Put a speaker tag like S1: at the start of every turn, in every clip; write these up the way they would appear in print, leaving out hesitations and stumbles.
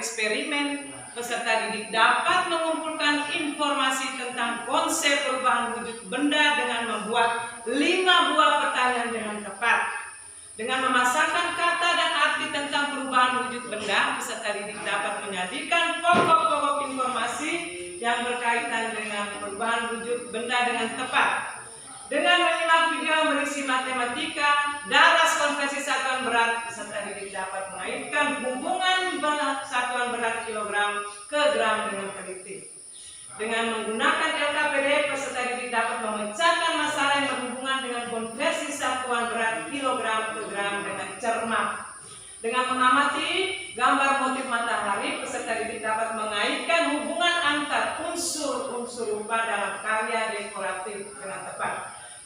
S1: eksperimen, peserta didik dapat mengumpulkan informasi tentang konsep perubahan wujud benda dengan membuat 5 buah pertanyaan dengan tepat. Dengan memasangkan kata dan arti tentang perubahan wujud benda, peserta didik dapat menyajikan pokok-pokok informasi yang berkaitan dengan perubahan wujud benda dengan tepat. Dengan menyimak video yang berisi matematika, daras konversi satuan berat, peserta didik dapat mengaitkan hubungan satuan berat kilogram ke gram dengan teliti. Dengan menggunakan LKPD, peserta didik dapat memecahkan masalah yang berhubungan dengan konversi satuan berat kilogram ke gram dengan cermat. Dengan mengamati gambar motif matahari, peserta didik dapat mengaitkan hubungan antar unsur-unsur rupa dalam karya dekoratif dengan tepat.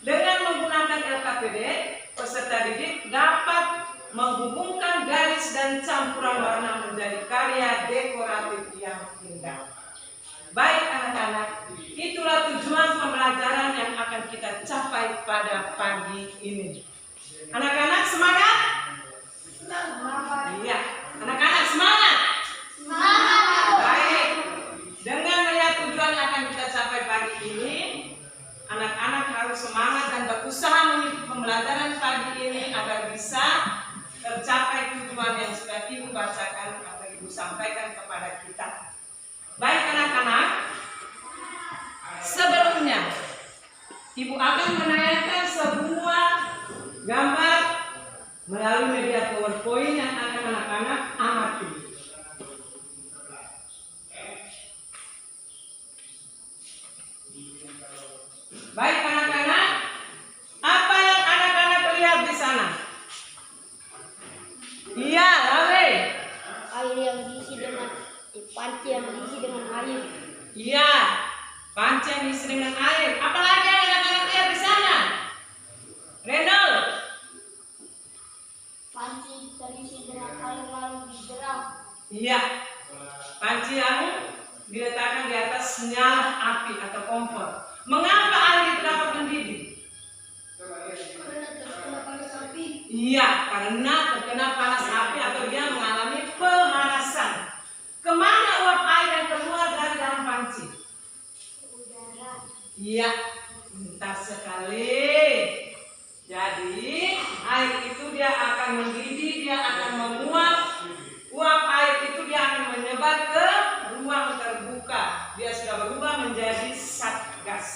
S1: Dengan menggunakan LKPD, peserta didik dapat menghubungkan garis dan campuran warna menjadi karya dekoratif relatif yang indah. Baik anak-anak, itulah tujuan pembelajaran yang akan kita capai pada pagi ini. Anak-anak semangat? Iya, anak-anak semangat? Baik, dengan melihat tujuan yang akan kita capai pagi ini, anak-anak harus semangat dan berusaha mengikuti pembelajaran pagi ini agar bisa tercapai tujuan yang sudah Ibu bacakan atau Ibu sampaikan kepada kita. Baik anak-anak, sebelumnya Ibu akan menayangkan sebuah gambar melalui media PowerPoint yang akan anak-anak amati. Baik anak-anak, apa yang anak-anak lihat di sana? Iya, Lale.
S2: Air yang diisi dengan panci yang diisi dengan air.
S1: Iya, panci yang diisi dengan air. Apalagi yang anak-anak lihat di sana? Renal.
S2: Panci terisi dengan air lalu dijeram.
S1: Iya, panci yang diletakkan di atas nyala api atau kompor. Mengapa air itu dapat mendidih?
S2: Karena terkena panas api.
S1: Iya, karena terkena panas api atau dia mengalami pemanasan. Kemana uap air yang keluar dari dalam panci?
S2: Udara.
S1: Iya, pintar sekali. Jadi air itu dia akan mendidih, dia akan menguap. Uap air itu dia akan menyebar ke ruang terbuka. Dia sudah berubah menjadi zat gas.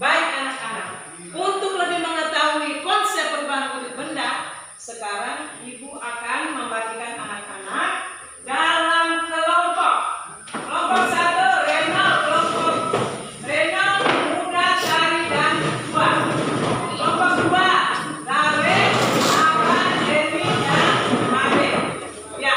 S1: Baik anak-anak, untuk lebih mengetahui konsep perubahan unit benda, sekarang Ibu akan membagikan anak-anak dalam kelompok. Kelompok 1, Renal, kelompok Renal, Muda, Sari, dan Dua. Kelompok 2, Lale, Ara, Dewi, dan Made. Ya.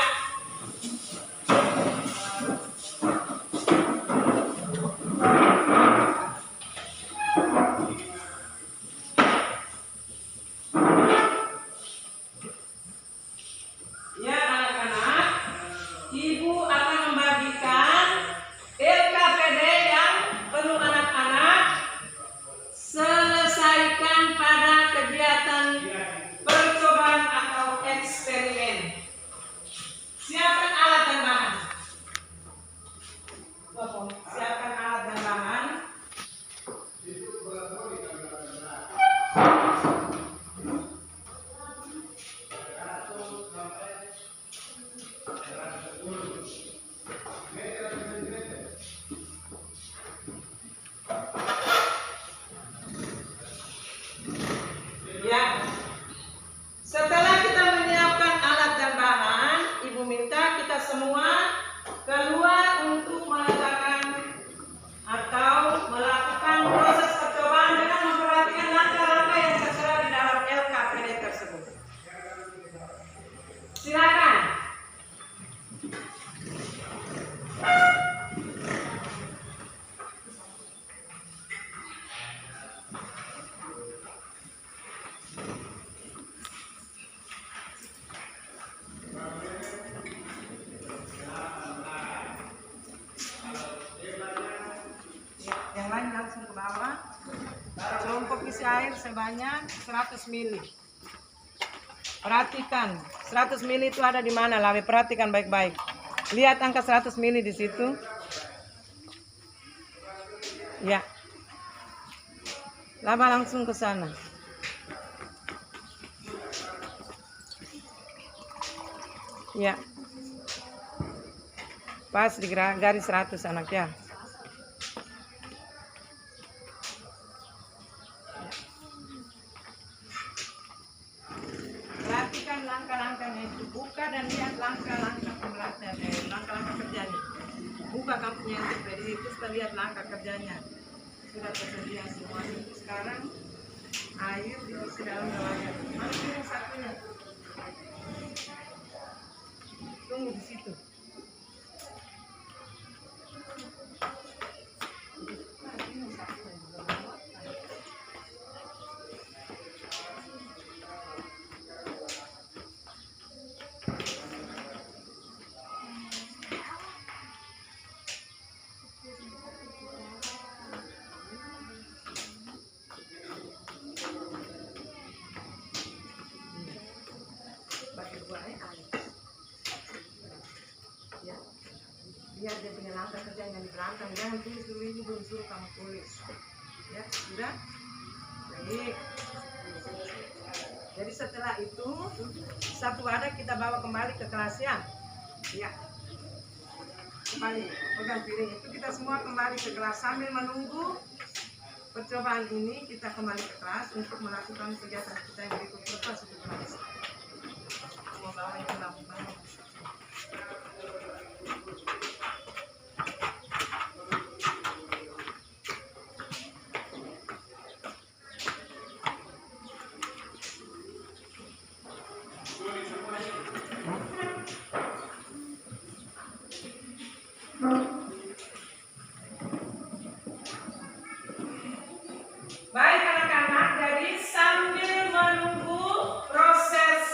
S1: Ya anak-anak, Ibu akan membagikan LKPD yang perlu anak-anak selesaikan pada kegiatan percobaan atau eksperimen. Siapkan alat dan bahan. Siapkan alat dan bahan. Ya. Setelah kita menyiapkan alat dan bahan, Ibu minta kita semua keluar untuk meletakkan atau melakukan proses percobaan dengan memperhatikan langkah-langkah yang tertera di dalam LKPD tersebut. Silakan. Yang lain langsung ke bawah. Selompok isi air sebanyak 100 ml. Perhatikan, 100 ml itu ada di mana, Lawe? Perhatikan baik-baik. Lihat angka 100 ml di situ. Ya. Lama langsung ke sana. Ya. Pas di garis 100 anak ya. Perhatikan langkah-langkahnya itu. Buka dan lihat langkah-langkah pembelajaran, langkah-langkah kerjanya. Buka kamu punya ensiklopedia itu, kita lihat langkah kerjanya. Sudah tersedia semua. Sekarang air diisi dalam wajan. Mana yang satunya? Tunggu di situ. ya. Biar dia punya langkah kerja yang di belakang, jangan tulis dulu, ibu belum suruh kamu tulis. Ya, sudah? Baik. Jadi setelah itu satu wadah kita bawa kembali ke kelas ya. Ya. Kembali pegang piring itu, kita semua kembali ke kelas sambil menunggu percobaan ini. Kita kembali ke kelas untuk melakukan kegiatan kita yang berikut. Lepas itu kelas. Mau bawa yang kenapa? Baik anak-anak, jadi sambil menunggu proses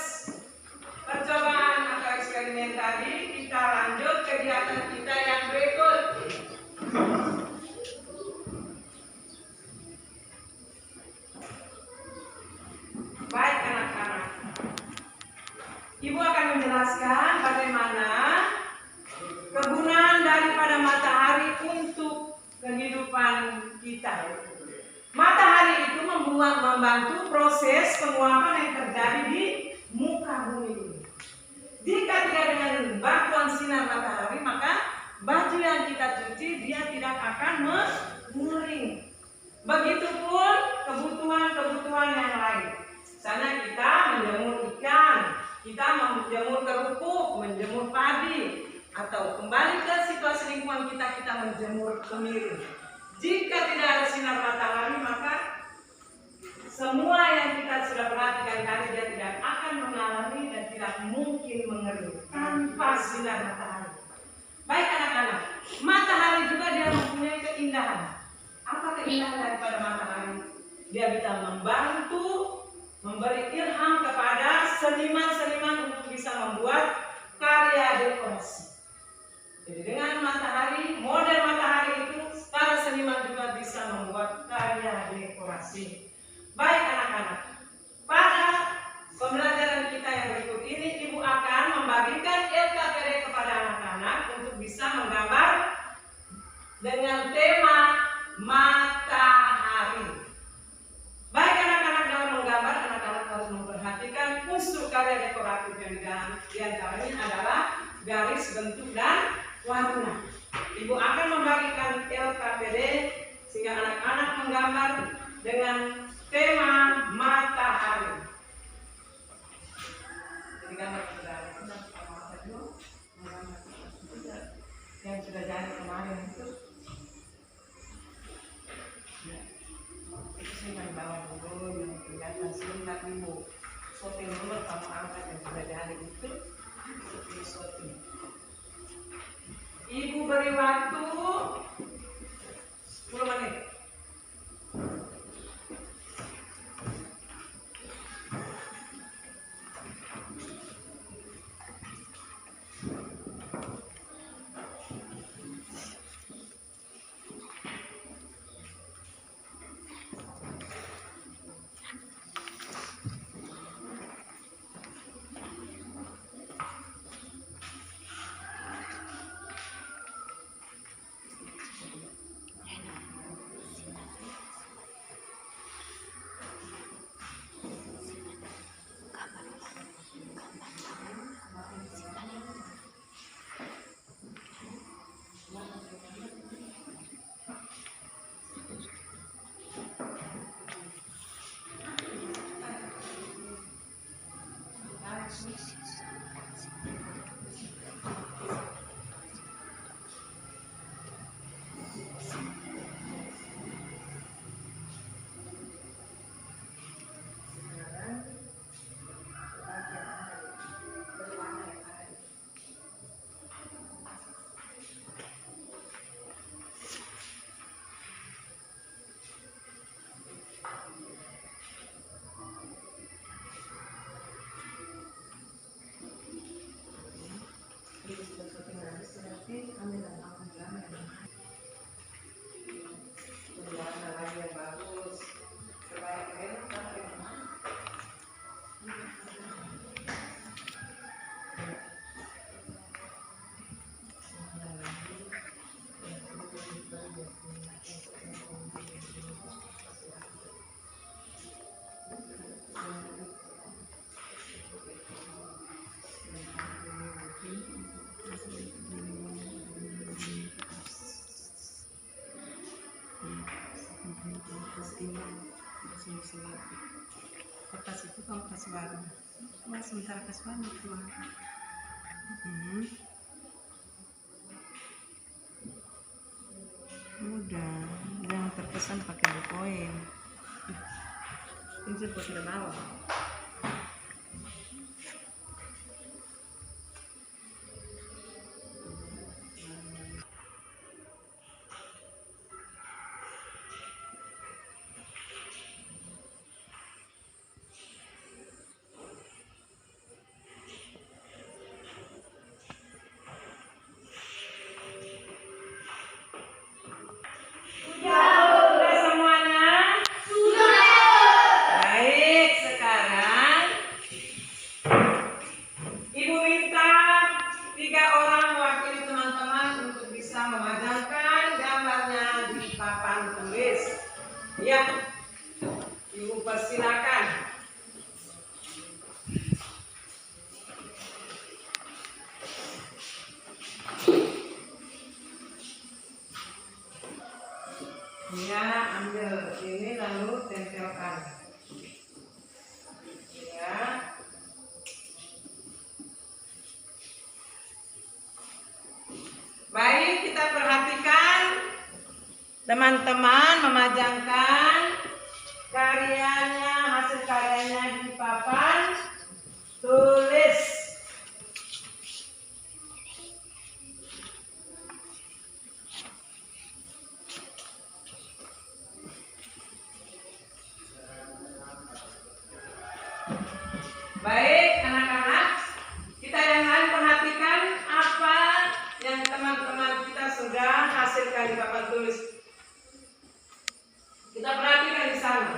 S1: percobaan atau eksperimen tadi, kita lanjut kegiatan kita yang berikut. Baik anak-anak, Ibu akan menjelaskan bagaimana kegunaan daripada matahari untuk kehidupan kita. Matahari itu membantu proses penguapan yang terjadi di muka bumi ini. Jika tidak dengan bantuan sinar matahari, maka baju yang kita cuci dia tidak akan mengering. Begitupun kebutuhan-kebutuhan yang lain. Misalnya kita menjemur ikan, kita menjemur kerupuk, menjemur padi, atau kembali ke situasi lingkungan kita menjemur kemiri. Jika tidak ada sinar matahari, maka semua yang kita sudah perhatikan tadi dia tidak akan mengalami dan tidak mungkin mengering tanpa sinar matahari. Baik anak-anak, matahari juga dia mempunyai keindahan. Apa keindahan daripada matahari? Dia bisa membantu, memberi ilham kepada seniman-seniman untuk bisa membuat karya dekorasi. Jadi dengan matahari, model matahari itu para seniman juga bisa membuat karya dekorasi. Baik anak-anak, pada pembelajaran kita yang berikut ini, Ibu akan membagikan LKPD kepada anak-anak untuk bisa menggambar dengan tema matahari. Baik anak-anak, dalam menggambar, anak-anak harus memperhatikan unsur karya dekoratif yang diantaranya adalah garis, bentuk, dan warna. Ibu akan membagikan LKPD sehingga anak-anak menggambar dengan tema matahari. Jadi gambar yang sudah jadi kemarin itu. Itu sih yang bawa dulu yang kelihatan singkat Ibu. Shooting dulu kamu angkat yang sudah jadi itu. Shooting. Ibu beri waktu 10 menit. Kaswara. Cuma sebentar Kaswara keluar. Udah, jangan terkesan pakai koin. Ini buat tidak bawa. Sudah semuanya? Baik, sekarang Ibu minta 3 orang mewakili teman-teman untuk bisa memajangkan gambarnya di papan tulis. Ya, Ibu persilakan. Ya, ambil ini lalu tempelkan. Ya. Baik, kita perhatikan teman-teman memajangkan karyanya, hasil karyanya di papan tulis. Baik, anak-anak, kita yang lain perhatikan apa yang teman-teman kita sudah hasilkan di papan tulis. Kita perhatikan di sana.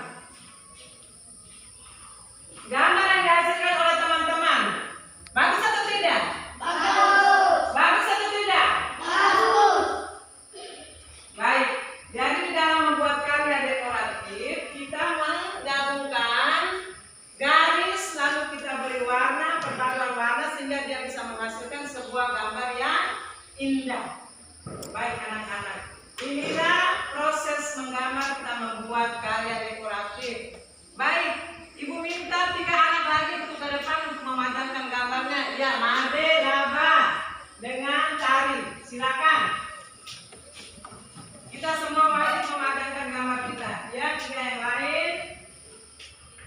S1: Gambar yang dihasilkan oleh teman-teman, bagus atau tidak?
S2: Bagus.
S1: Bagus atau tidak?
S2: Bagus.
S1: Baik, jadi di dalam membuat karya dekoratif, kita menggabungkan garis, lalu kita beri warna, perpaduan warna sehingga dia bisa menghasilkan sebuah gambar yang indah. Baik anak-anak, inilah proses menggambar kita membuat karya dekoratif. Baik, Ibu minta 3 anak lagi untuk ke depan untuk memajangkan gambarnya. Ya, Made, Raba dengan Tari, silakan. Kita semua wajib memajangkan gambar kita. Ya, 3 yang lain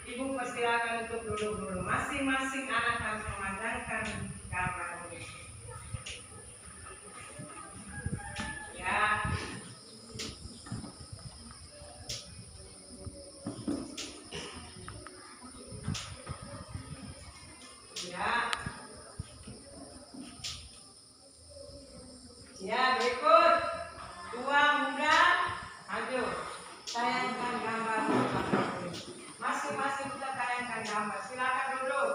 S1: Ibu persilakan untuk dulu. Masing-masing anak harus memajangkan gambarnya. Ya. Ya. Ya, berikut. 2 muda, maju. Tayangkan gambar. Masing-masing kita tayangkan gambar. Silakan duduk.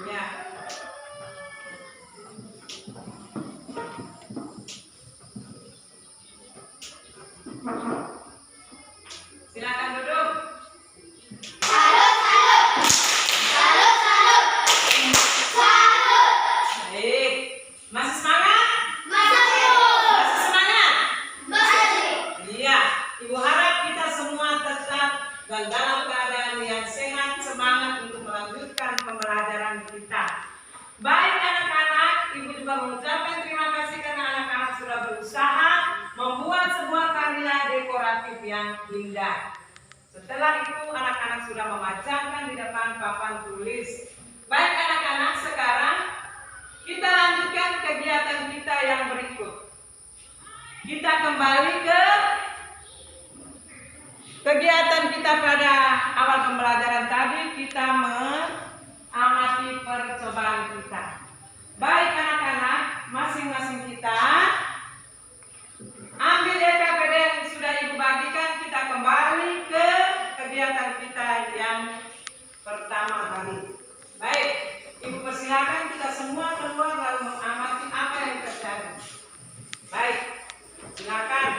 S1: Ya. Silakan duduk. Baik. Masih semangat? Masih semangat? Iya. Ibu harap kita semua tetap dan dalam keadaan yang sehat, semangat untuk melanjutkan pembelajaran kita. Baik anak-anak, Ibu juga mengucapkan terima kasih karena anak-anak sudah berusaha membuat sebuah karya dekoratif yang indah. Setelah itu anak-anak sudah memajangkan di depan papan tulis. Baik anak-anak, sekarang kita lanjutkan kegiatan kita yang berikut. Kita kembali ke kegiatan kita pada awal pembelajaran tadi. Kita mengamati percobaan kita. Baik anak-anak, masing-masing kita ambil DKPD yang sudah Ibu bagikan. Kita kembali ke kegiatan kita yang pertama tadi. Baik, Ibu persilakan kita semua keluar lalu mengamati apa yang terjadi. Baik, silakan.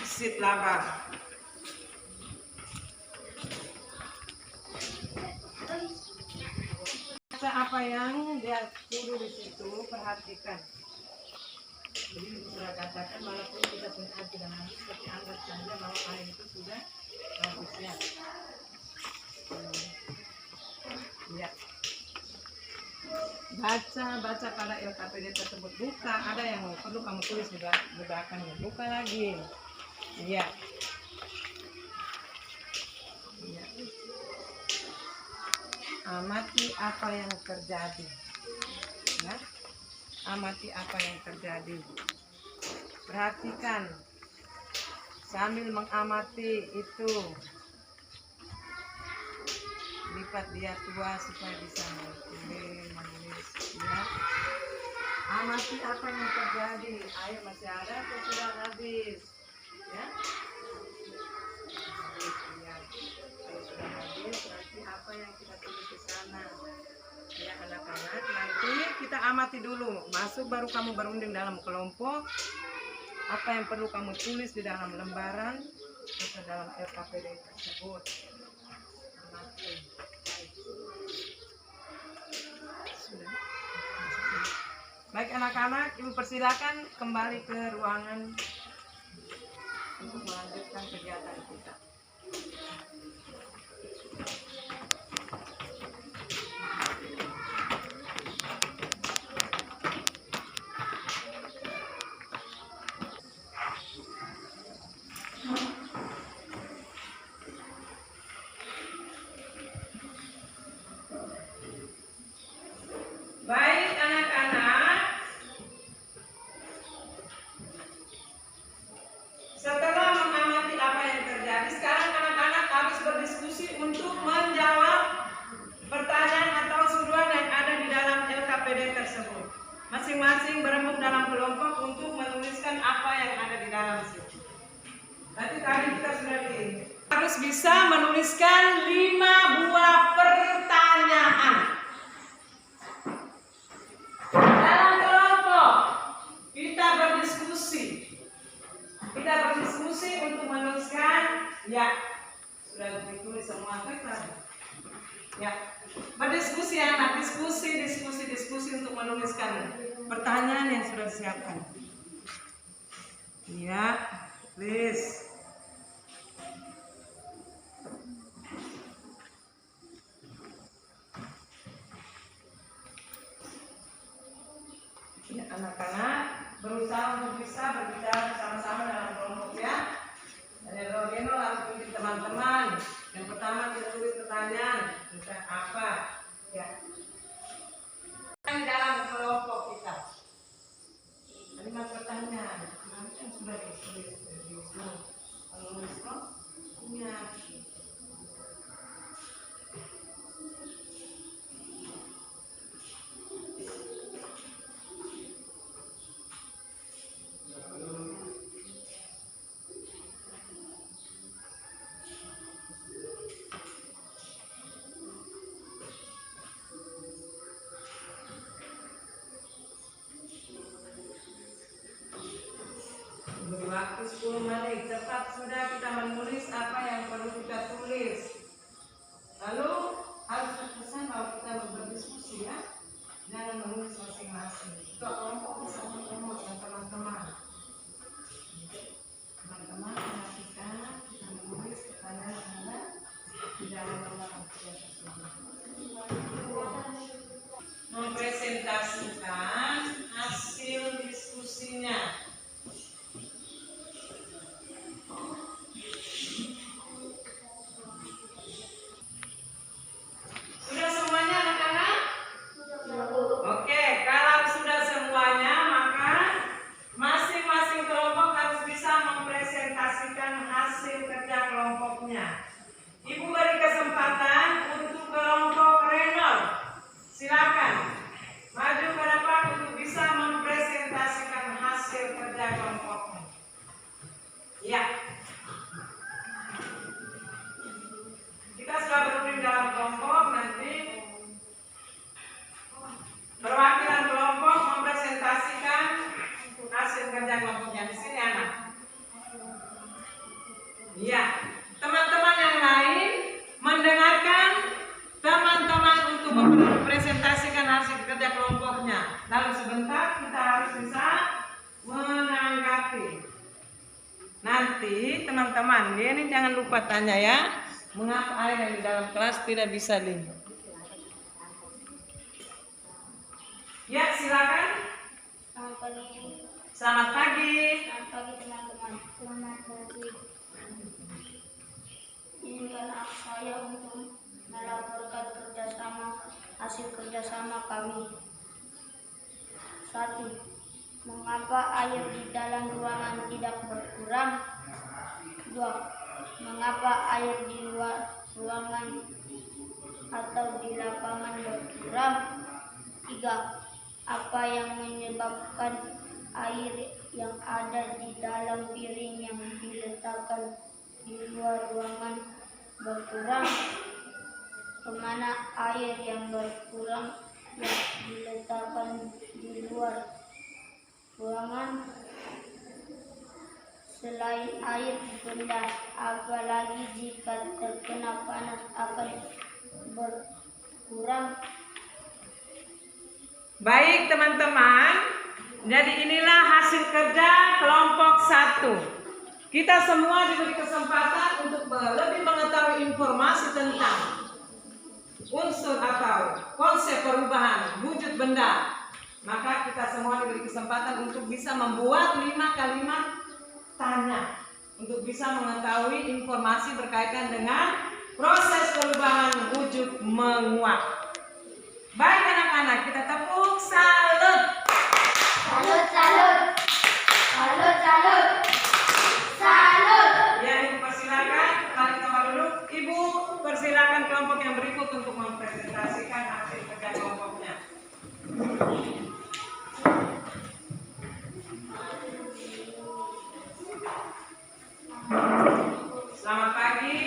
S1: Sit laba. apa yang dia tulis di situ, perhatikan. Jadi sudah katakan walaupun kita punya hati dan habis, tapi anggap saja bahwa air itu sudah habis ya. Ya. Baca pada LKPD tersebut. Buka, ada yang perlu kamu tulis di belakangnya. Buka lagi. Iya. Ya. Amati apa yang terjadi. Ya. Amati apa yang terjadi. Perhatikan. Sambil mengamati itu, lipat dia tua supaya bisa menulis. Ya. Amati apa yang terjadi. Air masih ada atau sudah habis? Ya. Ya. Kalau sudah habis, nanti apa yang kita tulis di sana? Ya anak-anak, nanti kita amati dulu. Masuk baru kamu berunding dalam kelompok. Apa yang perlu kamu tulis di dalam lembaran atau dalam LKPD tersebut. Amati. Sudah. Baik anak-anak, Ibu persilakan kembali ke ruangan untuk melanjutkan kegiatan kita. Baik anak-anak, setelah mengamati apa yang terjadi, sekarang anak-anak harus berdiskusi untuk menjawab pertanyaan atau suduhan yang ada di dalam LKPD tersebut. Masing-masing berembuk dalam kelompok untuk menuliskan apa yang ada di dalam situ. Nanti tadi kita sudah harus bisa menuliskan 5 buah pertanyaan. Dalam kelompok kita berdiskusi untuk menuliskan, ya sudah ditulis semua kan? Ya, berdiskusi anak, diskusi untuk menuliskan pertanyaan yang sudah disiapkan. Ya, please. Ya, anak-anak berusaha untuk bisa berbicara bersama-sama dalam kelompok ya. Dan Rogeno harus pilih teman-teman. Yang pertama kita tulis pertanyaan tentang apa ya. Di dalam kelompok kita. Kalimat pertanyaan. Nanti yang sudah ditulis di Zoom. Menulis punya. Waktu 10 menit, cepat sudah kita menulis apa yang perlu kita tulis. Lalu harus terkesan bahwa kita berdiskusi ya, jangan menulis masing-masing. Kelompok bisa bertemu dengan teman-teman. Teman-teman perhatikan kita menulis pertanyaan Anda di dalam lembaran kerja tersebut. Mempresentasikan hasil diskusinya. nanti teman-teman, dia ini jangan lupa tanya ya, mengapa air yang di dalam kelas tidak bisa dingin? Ya, silakan.
S2: Selamat pagi.
S1: Selamat pagi.
S2: Selamat pagi teman-teman. Selamat pagi. Izinkan saya untuk melaporkan hasil kerjasama kami. 1. Mengapa air di dalam ruangan tidak berkurang? 2. Mengapa air di luar ruangan atau di lapangan berkurang? 3. Apa yang menyebabkan air yang ada di dalam piring yang diletakkan di luar ruangan berkurang? Kemana air yang berkurang yang diletakkan di luar ruangan? Selain air, benda apalagi jika terkena panas akan berkurang?
S1: Baik teman-teman, jadi inilah hasil kerja kelompok 1. Kita semua diberi kesempatan untuk lebih mengetahui informasi tentang unsur atau konsep perubahan wujud benda. Maka kita semua diberi kesempatan untuk bisa membuat 5 kalimat tanya untuk bisa mengetahui informasi berkaitan dengan proses perubahan wujud menguap. Baik anak-anak, kita tepuk salut.
S2: Salut, salut. Salut, salut. Salut.
S1: Ya, Ibu persilakan. Mari kita duduk. Ibu persilakan kelompok yang berikut untuk mempresentasikan hasil kerja kelompoknya. Selamat pagi.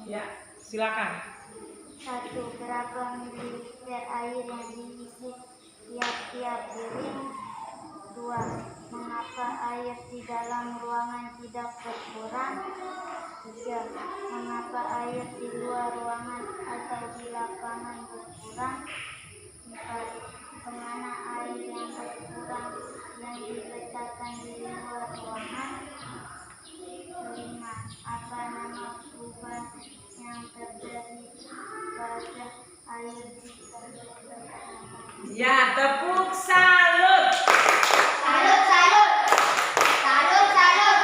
S1: Ya, silakan.
S2: 1. Berapa mililiter air yang diisi tiap-tiap piring? 2. Mengapa air di dalam ruangan tidak berkurang? 3. Mengapa air di luar ruangan atau di lapangan berkurang? 4. Kemana air yang berkurang yang diletakkan di luar ruangan? 5. Apa nama perubahan yang terjadi pada air jika terkena panas?
S1: Ya, tepuk salut.
S2: Salut, salut. Salut, salut.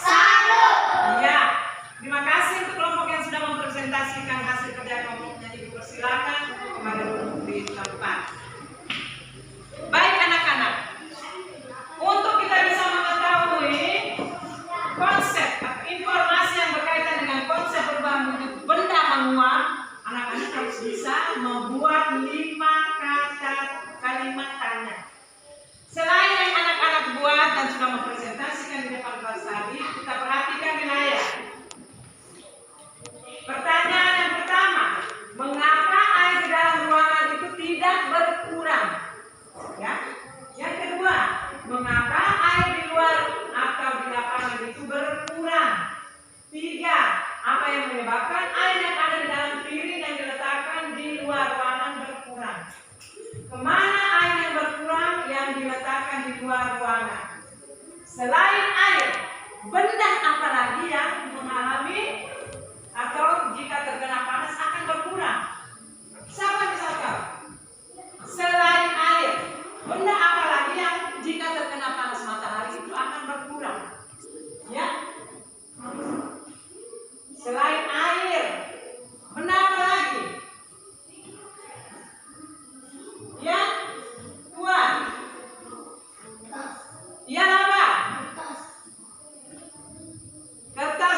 S2: Salut.
S1: Ya, terima kasih untuk kelompok yang sudah mempresentasikan hasil kerja kelompoknya. Ibu persilakan untuk kembali duduk di tempat. Baik anak-anak, untuk kita bisa mengetahui konsep atau informasi yang berkaitan dengan konsep perubahan wujud benda menguap, anak-anak harus bisa membuat 5 kalimat tanya. Selain yang anak-anak buat dan sudah mempresentasikan di depan kelas tadi, kita perhatikan di layar. Pertanyaan yang pertama, mengapa air di dalam ruangan itu tidak berkurang? Ya. Yang kedua, mengapa air di luar atau di lapangan itu berkurang? 3. Apa yang menyebabkan air yang ada di dalam piring yang diletakkan di luar ruangan berkurang? Kemana air yang berkurang yang diletakkan di luar ruangan? Selain air, benda apa lagi yang mengalami atau jika terkena panas akan berkurang? Siapa yang bisa tahu? Selain air, benda apa lagi yang jika terkena panas matahari itu akan berkurang? Ya? Selain air, benda apa lagi? Ya? Tuan? Ya apa? Kertas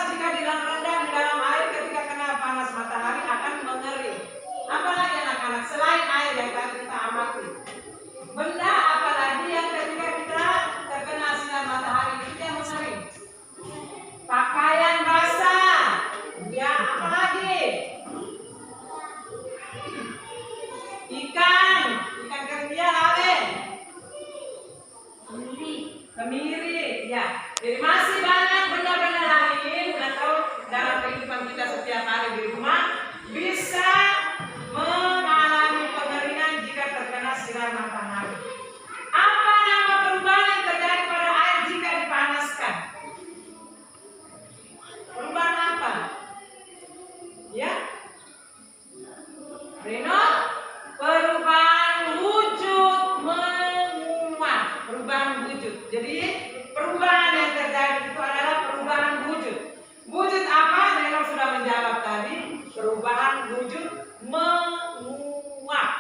S1: wujud menguap.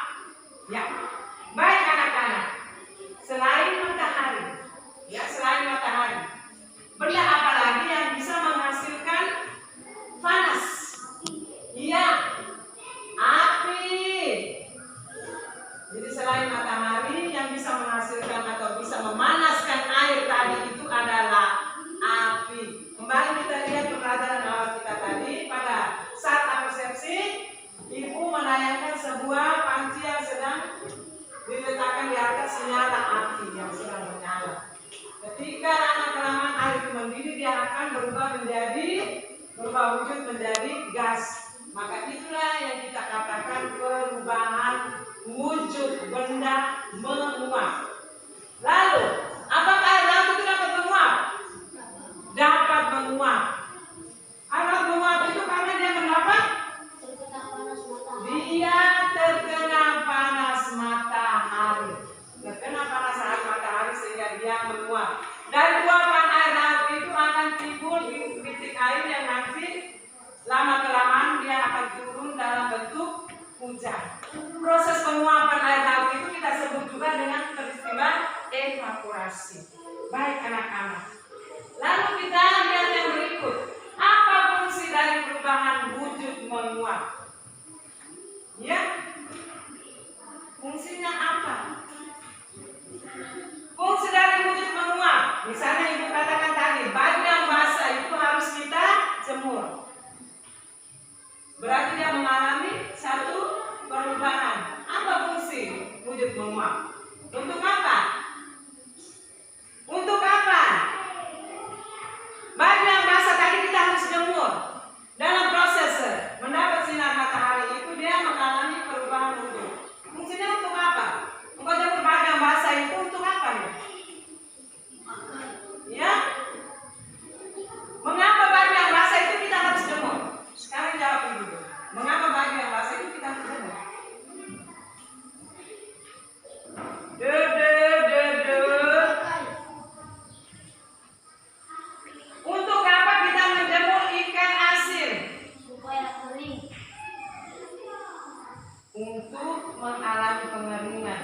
S1: Ya, baik anak-anak. Selain matahari, ya selain matahari, benda apa lagi yang bisa menghasilkan panas? Iya, api. Jadi selain matahari yang bisa menghasilkan atau bisa memanaskan air tadi itu adalah api. Kembali kita lihat pelajaran awal kita tadi pada saat apersepsi, ibu menayangkan sebuah panci yang sedang diletakkan di atas nyala api yang sedang menyala. Ketika lama-kelamaan air itu mendidih, dia akan berubah wujud menjadi gas. Maka itulah yang kita katakan perubahan wujud benda menguap. Lalu, apakah air laut itu dapat menguap? Dapat menguap. Air menguap itu karena dia mendapat? Dia terkena panas matahari. Terkena panas matahari sehingga dia menguap. Dari uapan air laut itu akan timbul bintik air yang nanti lama-kelamaan dia akan turun dalam bentuk hujan. Proses penguapan air laut itu kita sebut juga dengan peristiwa evaporasi. Baik anak-anak. Lalu kita lihat yang berikut. Apa fungsi dari perubahan wujud menguap? Ya, fungsinya apa? Fungsi dari wujud menguap. Misalnya ibu katakan tadi, baju yang basah itu harus kita jemur. Berarti dia mengalami satu perubahan. Apa fungsi wujud menguap? Untuk apa? Untuk apa? Baju yang basah tadi kita harus jemur. Dalam proses mendapat sinar matahari itu dia mengalami perubahan wujud. Fungsinya untuk apa? Untuk jemur baju yang basah itu untuk apa nih? Ya? Mengapa baju yang basah itu kita harus jemur? Sekarang jawab dulu. Mengapa baju yang basah itu kita harus jemur? Untuk apa kita menjemur ikan asin?
S2: Supaya kering.
S1: Untuk mengalami pengeringan.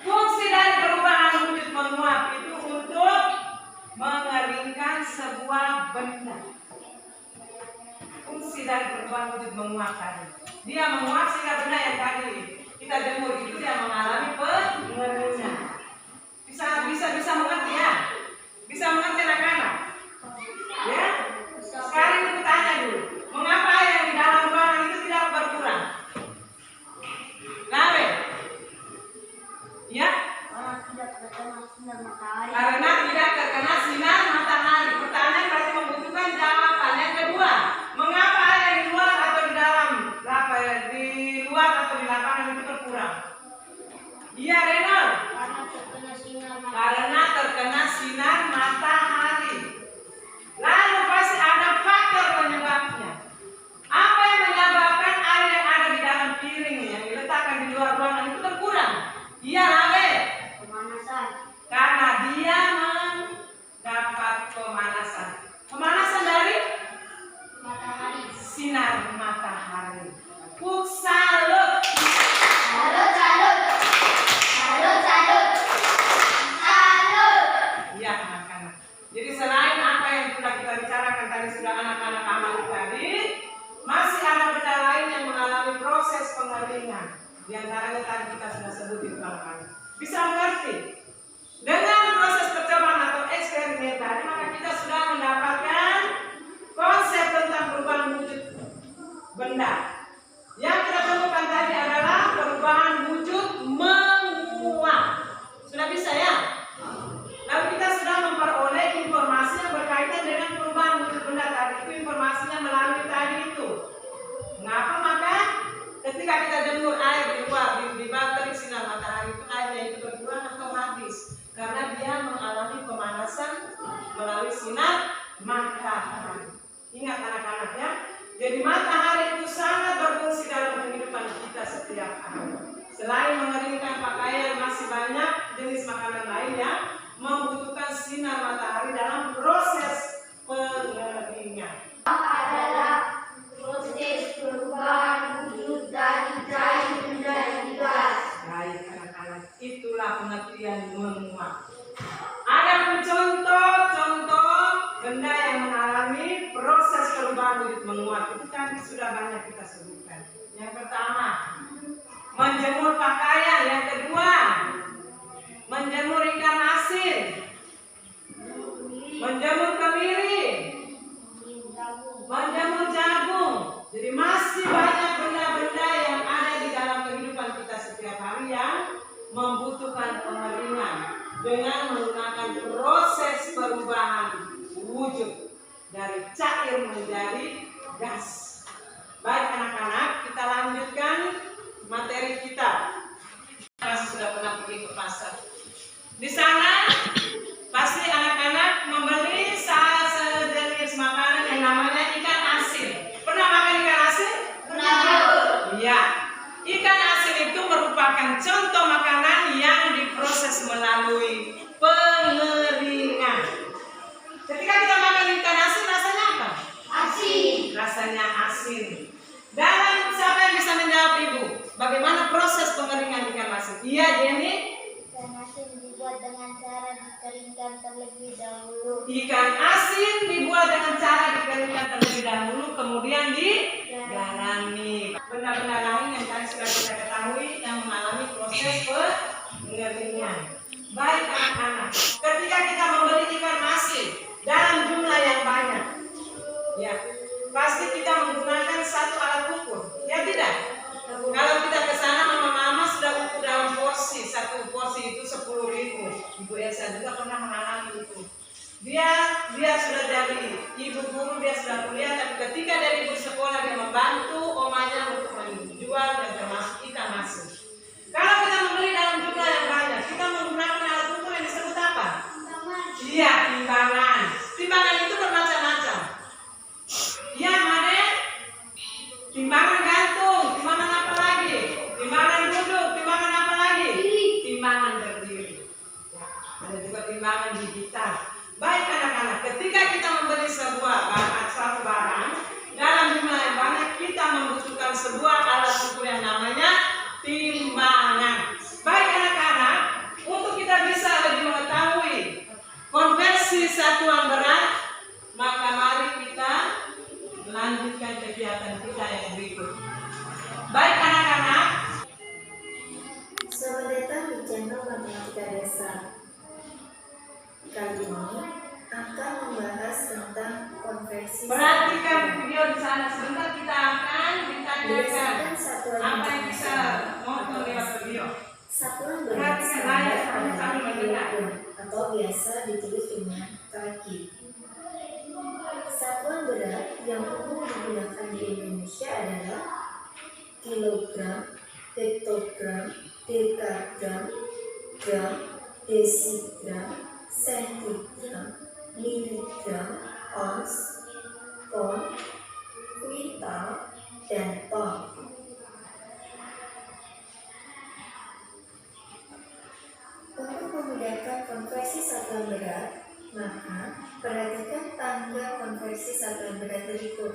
S1: Fungsi dari perubahan wujud menguap itu untuk mengeringkan sebuah benda. Fungsi dari perubahan wujud menguap tadi, dia menguap sehingga benda yang tadi kita jemur itu dia mengalami pengeringan. Bisa mengerti ya? Bisa mengerti anak-anak? Ya? Sekarang kita tanya dulu, mengapa air yang di dalam ruangan itu tidak berkurang? Lawe? Ya?
S2: Karena tidak terkena sinar matahari.
S1: Karena tidak terkena sinar matahari. Pertanyaan berarti membutuhkan jawaban. Yang kedua, mengapa air yang di luar atau di dalam, di luar atau di lapangan itu berkurang? Iya, Renal.
S2: Karena terkena sinar matahari.
S1: Karena terkena sinar matahari. Lalu pasti ada faktor penyebabnya. Apa yang menyebabkan air yang ada di dalam piring yang diletakkan di luar ruangan itu berkurang? Iya, Lawe.
S2: Pemanasan.
S1: Karena dia mendapat pemanasan. Pemanasan dari
S2: Matahari.
S1: sinar matahari. Salut.
S2: Salut, salut. Salut, salut. Salut.
S1: Ya, anak-anak. Jadi selain apa yang sudah kita bicarakan tadi, sudah anak-anak amati tadi, masih ada benda lain yang mengalami proses pengeringan. Di antaranya tadi kita sudah sebut itu anak-anak. Bisa mengerti? Dengan proses percobaan atau eksperimen tadi, maka kita sudah mendapatkan konsep tentang perubahan wujud benda. Yang kita temukan tadi adalah perubahan wujud menguap. Sudah bisa ya? Lalu kita sudah memperoleh informasi yang berkaitan dengan perubahan wujud benda tadi. Itu informasinya melalui tadi itu. Mengapa? Maka ketika kita jemur air di luar, di bawah terik sinar matahari itu airnya itu berkurang atau habis. Karena dia mengalami pemanasan melalui sinar matahari. Ingat anak-anak ya. Jadi matahari itu sangat berfungsi dalam kehidupan kita setiap hari. Selain mengeringkan pakaian, masih banyak jenis makanan lain yang membutuhkan sinar matahari dalam proses pengeringan.
S2: Adalah proses perubahan wujud
S1: menguap itu tadi sudah banyak kita sebutkan. Yang pertama, menjemur pakaian. Yang kedua, menjemur ikan asin, menjemur kemiri, menjemur jagung. Jadi masih banyak benda-benda yang ada di dalam kehidupan kita setiap hari yang membutuhkan pengeringan dengan menggunakan proses perubahan wujud dari cair menjadi gas. Baik anak-anak, kita lanjutkan materi kita. Pasti sudah pernah pergi ke pasar. Di sana pasti anak-anak membeli sejenis makanan yang namanya ikan asin. Pernah makan ikan asin?
S2: Pernah.
S1: Iya. Ikan asin itu merupakan contoh makanan yang diproses melalui pengeringan. Ketika kita makan ikan asin, rasanya apa?
S2: Asin.
S1: Rasanya asin. Dan siapa yang bisa menjawab Ibu? Bagaimana proses pengeringan ikan asin? Iya, Jenny?
S2: Ikan asin dibuat dengan cara dikeringkan terlebih dahulu.
S1: Ikan asin dibuat dengan cara dikeringkan terlebih dahulu, kemudian digarami. Benda-benda lain yang tadi sudah kita ketahui yang mengalami proses pengeringan. Baik anak-anak, ketika kita membeli ikan asin dalam jumlah yang banyak, ya pasti kita menggunakan satu alat ukur, ya tidak? Kalau kita ke sana mama-mama sudah ukur dalam porsi, satu porsi itu 10.000. Ibu Elsa juga pernah mengalami itu. Dia sudah jadi ibu guru, dia sudah kuliah, tapi ketika dari ibu sekolah dia membantu omanya untuk menjual dan termasuk ikan asin. Kalau kita membeli dalam jumlah yang banyak, kita menggunakan alat ukur yang disebut apa? Iya, timbangan. Timbangan itu bermacam-macam. Iya, mana? Timbangan gantung, timbangan apa lagi? Timbangan duduk, timbangan apa lagi? Timbangan berdiri. Ya, ada juga timbangan digital. Baik anak-anak, ketika kita membeli sebuah suatu barang dalam jumlah yang banyak, kita membutuhkan sebuah alat ukur yang namanya timbangan. Baik anak-anak, untuk kita bisa lebih mengetahui konversi satuan berat, maka mari kita melanjutkan kegiatan kita yang berikut. Baik anak-anak,
S3: selamat datang di channel Matematika Dasar. Kali ini akan membahas tentang konversi.
S1: perhatikan video di sana. Sebentar kita akan ditanyakan apa yang bisa nonton lewat video.
S3: Satuan berat
S1: Perhatikan layar sambil
S3: adalah
S1: mendengar.
S3: kilogram atau biasa ditulis dengan kaki. Satuan berat yang umum digunakan di Indonesia adalah kilogram, hektogram, dekagram, gram, desigram, sentigram, miligram, ons, pon, kuintal, dan ton. Untuk memudahkan konversi satuan berat, maka perhatikan tangga konversi satuan berat berikut.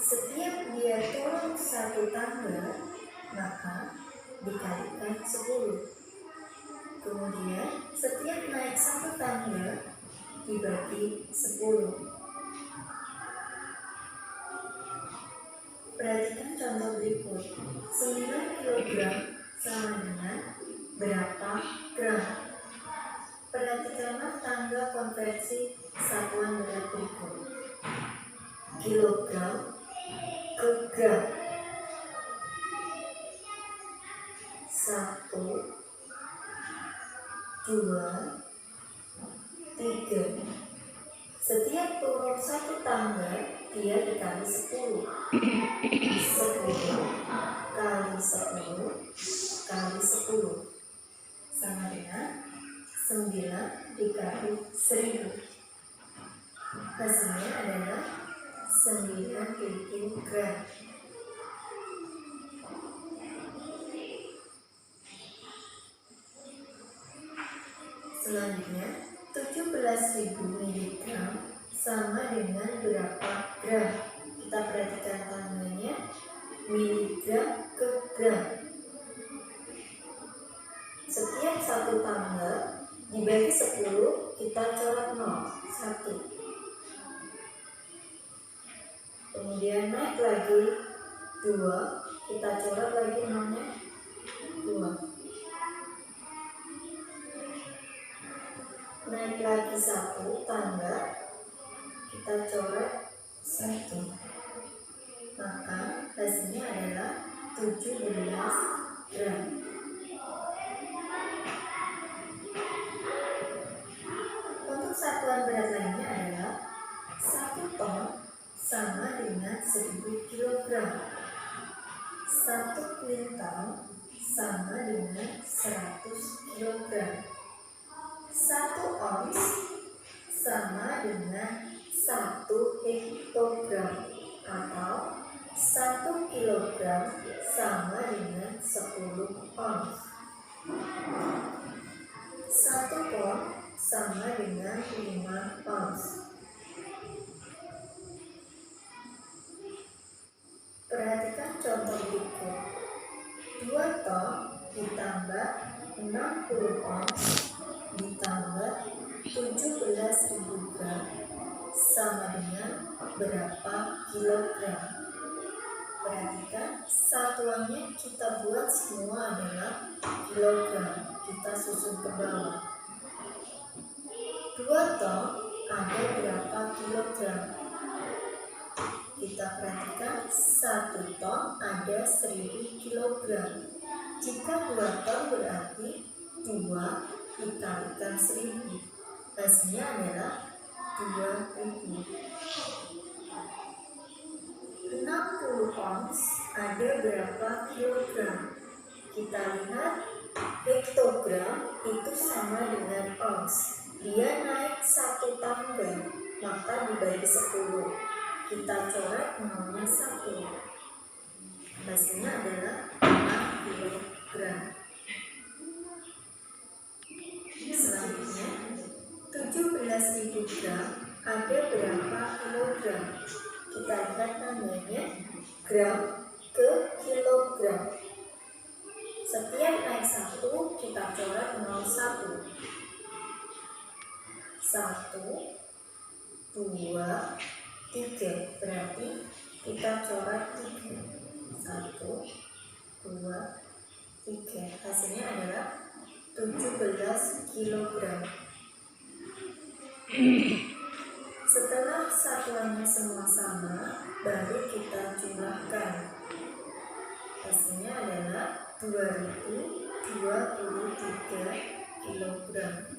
S3: Setiap dia turun satu tangga, maka dikalikan 10. Kemudian setiap naik satu tangga dibagi 10. Perhatikan contoh berikut. 9 kg sama dengan berapa gram? Perhatikanlah tangga konversi satuan berat berikut. Kilogram ke gram. 1, 2, 3. Setiap turun satu tangga, dia dikali 10. 10 kali 10 kali 10 sama dengan 9 dikali 1000. Hasilnya adalah 9 kilogram. Selanjutnya, 17.000 mg sama dengan berapa gram? Kita perhatikan tangganya, miligram ke gram. Setiap satu tangga dibagi 10, kita coret 0, 1. Kemudian naik lagi 2, kita coret lagi nolnya 2. Naik lagi 1 tangga, kita coret 1. Maka hasilnya adalah 17 gram. Untuk satuan berat lainnya adalah 1 ton sama dengan 1000 kilogram. 1 kuintal sama dengan 100 kilogram. 1 ons sama dengan 1 hektogram atau 1 kilogram sama dengan 10 ons. 1 pon sama dengan 5 ons. Perhatikan contoh berikut. 2 ton ditambah 60 ons ditambah 17.000 gram sama dengan berapa kilogram? Perhatikan, satuannya kita buat semua adalah kilogram. Kita susun ke bawah. 2 ton ada berapa kilogram? Kita perhatikan 1 ton ada 1000 kilogram. Jika 2 ton berarti 2 dikalikan 1000. Hasilnya adalah 2000. 60 ons ada berapa kilogram? Kita lihat hektogram itu sama dengan ons. Dia naik 1 tangga, maka dibagi 10. Kita coret nolnya 1. Hasilnya adalah 6 kilogram. Selanjutnya, 17.000 gram ada berapa kilogram? Kita lihat tandanya gram ke kilogram. Setiap naik 1 kita coret 01. 1, 2, 3. Berarti kita coret 3. 1, 2, 3. Hasilnya adalah 17 kilogram. Setelah satuannya semua sama, baru kita jumlahkan. Hasilnya adalah 2023 kilogram.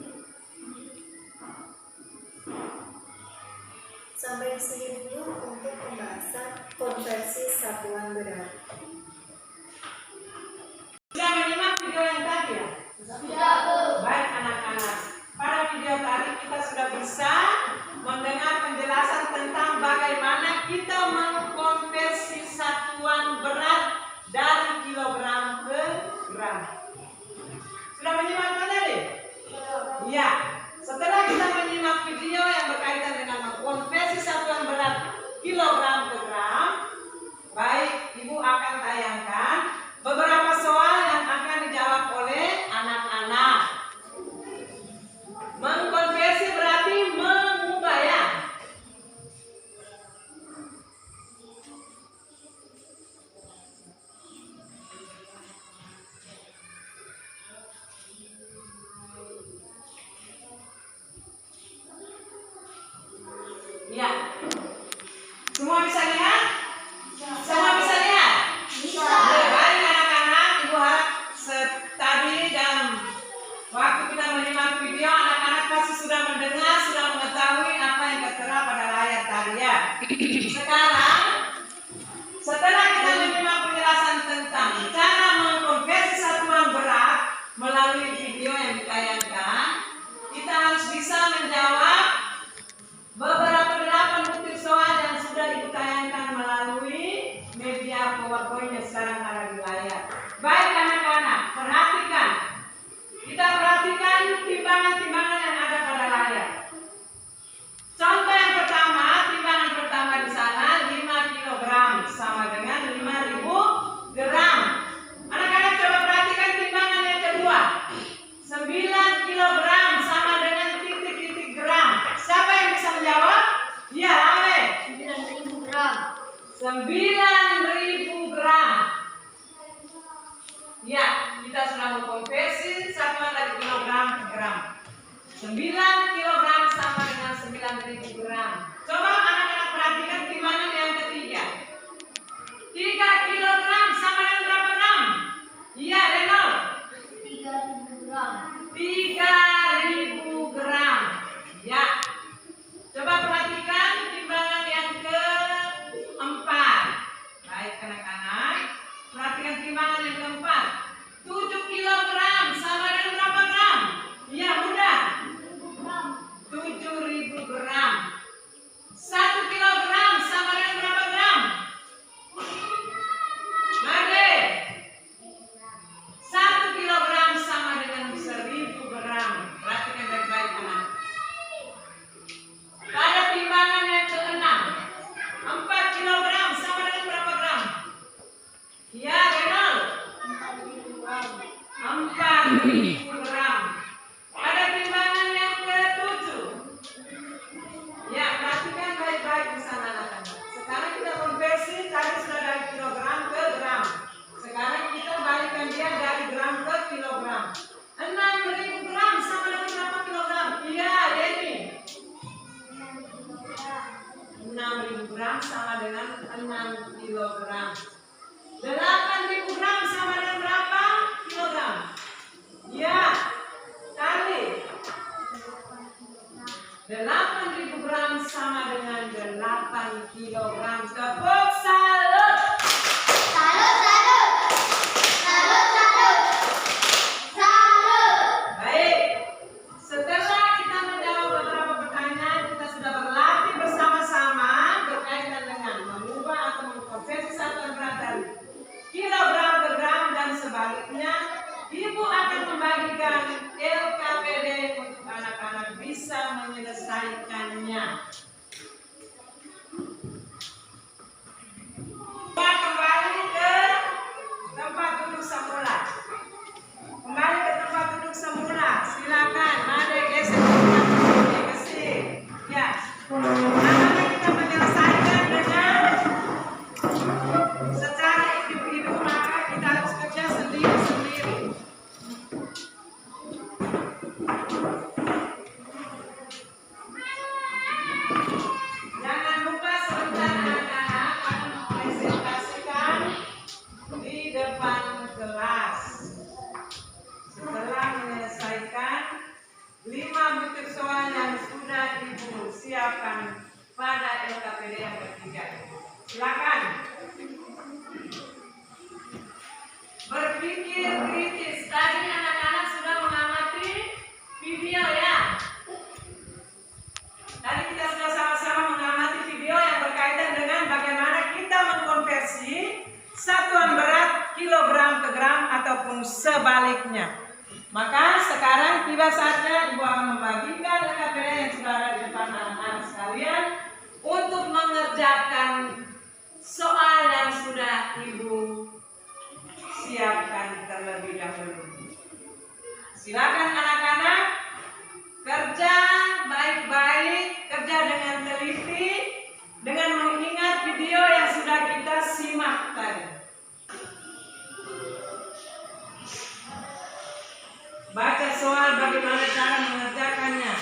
S3: Sampai di sini dulu untuk pembahasan konversi satuan berat.
S1: Sudah menyimak video yang tadi ya?
S2: Sudah, Bu.
S1: Baik anak-anak, pada video tadi kita sudah bisa mendengar penjelasan tentang bagaimana kita mengkonversi satuan berat dari kilogram ke gram. Sudah menyimak tadi? Iya. Setelah kita menyimak video yang berkaitan dengan mengkonversi satuan berat kilogram ke gram, baik Ibu akan tayangkan beberapa soal yang akan dijawab oleh anak-anak. Mengkonversi berarti mengubah ya. Ya. Semua bisa lihat? Semua bisa lihat?
S2: Bisa.
S1: Baik anak-anak, Ibu harap tadi dalam waktu kita menyimak video, anak-anak pasti sudah mendengar, sudah mengetahui apa yang tertera pada layar tadi ya. Sekarang, setelah kita menyimak penjelasan tentang cara mengkonversi satuan berat melalui video yang ditayangkan, kita harus bisa menjawab beberapa 8 butir soal yang sudah ditayangkan melalui media PowerPoint yang sekarang ada di layar. Baik anak-anak, perhatikan. Kita perhatikan timbangan-timbangan yang ada pada layar. Contoh yang pertama, timbangan pertama di sana 5 9.000 gram. Ya, kita sudah mengkonversi satuan dari kilogram ke gram. 9 kilogram sama dengan 9.000 gram. Coba anak-anak perhatikan gimana yang ketiga. 3 kilogram sama dengan berapa gram? Iya, Renal.
S2: 3.000 gram.
S1: 3.000 gram. Ya. Coba perhatikan timbangan yang keempat. Baik anak-anak. Perhatikan timbangan yang keempat. 7 kilogram sama dengan berapa gram? Iya, mudah. 7.000 gram. 1 kilogram sama dengan berapa gram? Made. 1 kilogram sama dengan 1.000 gram. Perhatikan baik-baik anak. Pada timbangan yang keenam, 4 kilogram sama dengan berapa gram? Ya, Renal. 4.000 gram. Pada timbangan yang ketujuh. Ya, perhatikan baik-baik di sana anak-anak. Sekarang kita konversi, tadi sudah dari kilogram ke gram. Sekarang kita balikkan dia dari gram ke kilogram. 6.000 gram sama dengan berapa kilogram? Iya, Denny. 6.000 gram sama dengan 6 kilogram. 8.000 gram sama dengan berapa kilogram? Ya, kali. 8.000 gram sama dengan 8 kilogram. Tepuk salut.
S2: Salut, salut. Salut, salut. Salut.
S1: Baik. Setelah kita menjawab beberapa pertanyaan, kita sudah berlatih bersama-sama berkaitan dengan mengubah atau mengkonversi satuan berat dari kilogram ke gram dan sebaliknya. Ibu akan membagikan LKPD untuk anak-anak bisa menyelesaikannya. Kembali ke tempat duduk semula. Kembali ke tempat duduk semula. Silakan, ada geser ke sini. Ya. Anak-anak kita menyelesaikan dengan secara individu, maka kita harus kerja sendiri-sendiri. Jangan lupa sebentar anak-anak akan mempresentasikan di depan kelas. Setelah menyelesaikan 5 butir soal yang sudah Ibu siapkan pada LKPD yang ketiga. Silakan. Berpikir kritis. Tadi anak-anak sudah mengamati video ya. Tadi kita sudah sama-sama mengamati video yang berkaitan dengan bagaimana kita mengkonversi satuan berat kilogram ke gram ataupun sebaliknya. Maka sekarang tiba saatnya Ibu akan membagikan LKPD yang sudah ada di depan anak-anak sekalian untuk mengerjakan soal yang sudah Ibu siapkan terlebih dahulu. Silakan anak-anak kerja baik-baik, kerja dengan teliti, dengan mengingat video yang sudah kita simak tadi. Baca soal bagaimana cara mengerjakannya.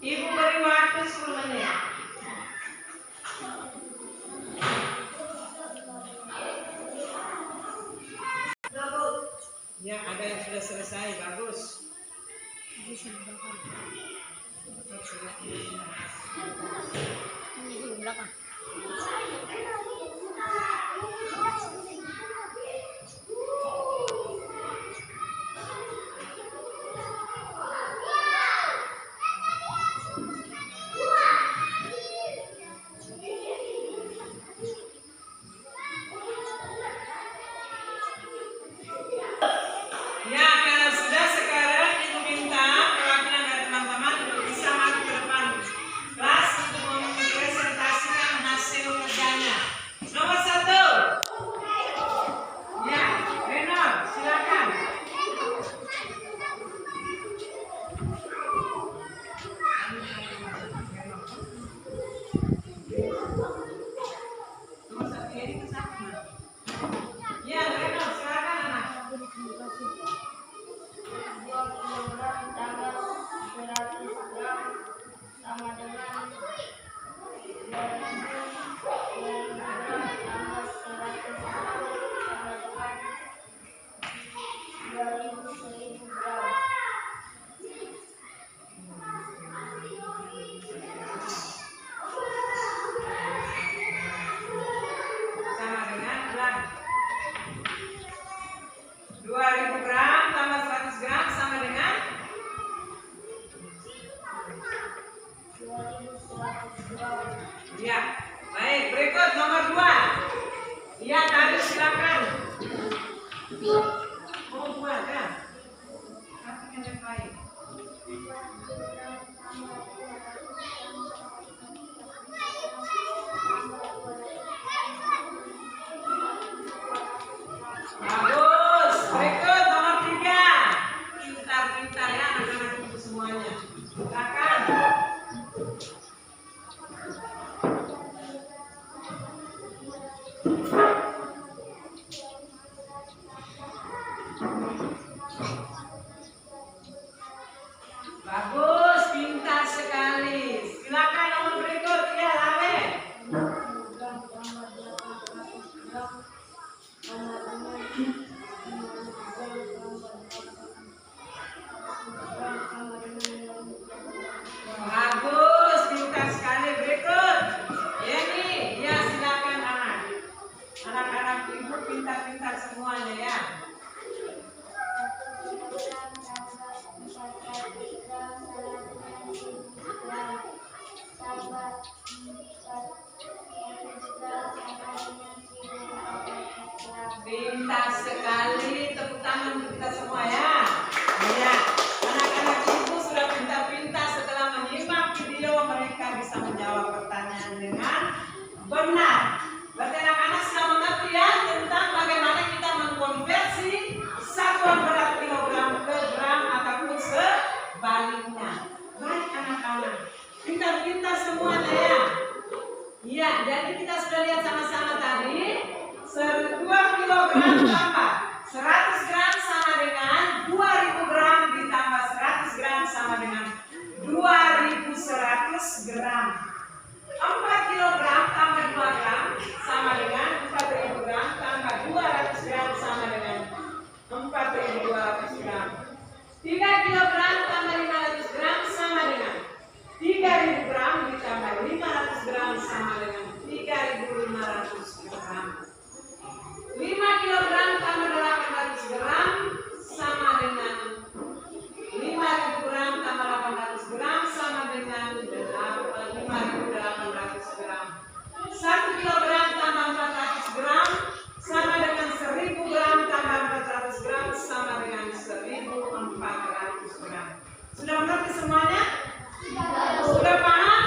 S1: Ibu beri waktu 10 menit. Ya, ada yang sudah selesai, bagus. Mau buat kan? Perhatikan baik-baik. Bagus. Berikut nomor 3. Pintar-pintar ya anak-anak itu semuanya. Silakan. Bagus, pintar sekali. Silakan nomor berikut ya, Lame. Bagus, pintar sekali. Berikut. Yeni, ya silakan anak. Anak-anak ibu pintar-pintar semuanya ya. Pintar sekali, tepuk tangan untuk kita semua ya. Ya, anak-anak ibu sudah pintar-pintar setelah menyimak video mereka bisa menjawab pertanyaan dengan benar. Berarti anak-anak sudah mengerti ya tentang bagaimana kita mengkonversi satuan berat kilogram ke gram ataupun sebaliknya. Baik anak-anak, pintar-pintar semuanya ya. Iya, jadi kita sudah lihat sama-sama tadi. 2 kilogram tambah 100 gram sama dengan 2000 gram ditambah 100 gram sama dengan 2100 gram. 4 kilogram tambah 2 gram sama dengan 4000 gram tambah 200 gram sama dengan 4200 gram. 3 kilogram tambah 500 gram sama dengan 3000 gram ditambah 500 gram sama dengan 3500 gram. 5 kilogram tambah 800 gram sama dengan 5.000 gram tambah 800 gram sama dengan 5.800 gram. 1 kilogram tambah 400 gram sama dengan 1.000 gram tambah 400 gram sama dengan 1.400 gram. Sudah mengerti semuanya? Sudah paham?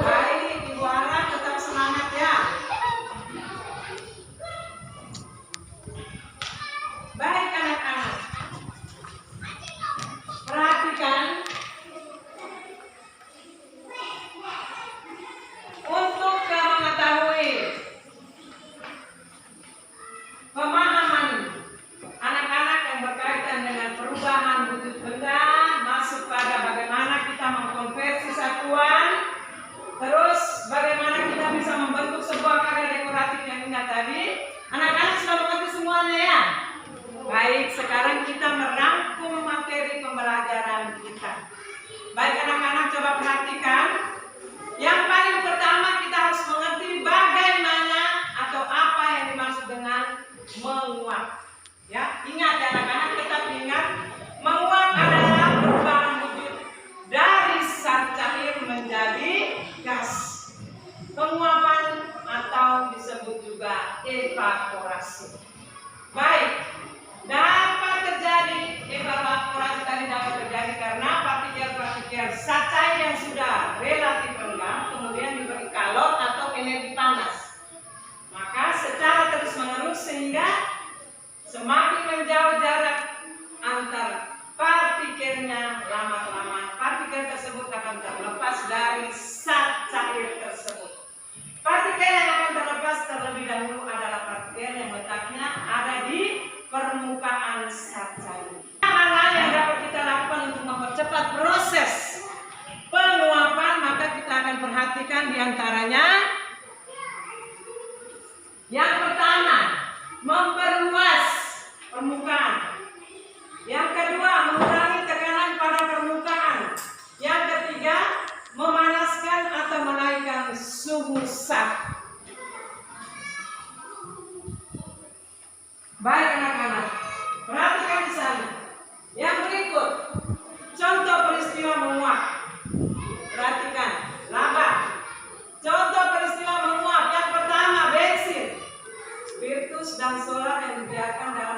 S1: Baik, Ibu Ara tetap semangat ya. Baik anak-anak, perhatikan untuk mengetahui pemahaman anak-anak yang berkaitan dengan perubahan wujud benda masuk pada bagaimana kita mengkonversi satuan, terus bagaimana kita bisa membentuk sebuah karya dekoratif yang indah tadi. Anak-anak sudah mengerti semuanya ya? Baik, sekarang kita merangkum materi pembelajaran kita. Baik anak-anak, coba perhatikan. Yang paling pertama kita harus mengerti bagaimana atau apa yang dimaksud dengan menguap. Ya, ingat ya anak-anak, tetap ingat, menguap adalah perubahan wujud dari zat cair menjadi gas. Penguapan atau disebut juga evaporasi. Baik. Dapat terjadi evaporasi tadi dapat terjadi karena partikel-partikel zat cair yang sudah relatif renggang kemudian diberi kalor atau energi panas. Maka secara terus-menerus sehingga semakin menjauh jarak antar partikelnya, lama-lama partikel tersebut akan terlepas dari zat cair tersebut. Partikel yang akan terlepas terlebih dahulu adalah partikel yang letaknya ada di permukaan zat cair. Hal-hal yang dapat kita lakukan untuk mempercepat proses penguapan, maka kita akan perhatikan diantaranya. Yang pertama, memperluas permukaan. Yang kedua, mengurangi tekanan pada permukaan. Yang ketiga, memanaskan atau menaikkan suhu zat. Baik anak-anak, perhatikan di sana. Yang berikut, contoh peristiwa menguap. Perhatikan, laba. Contoh peristiwa menguap. Yang pertama, bensin, spiritus dan solar yang dibiarkan dalam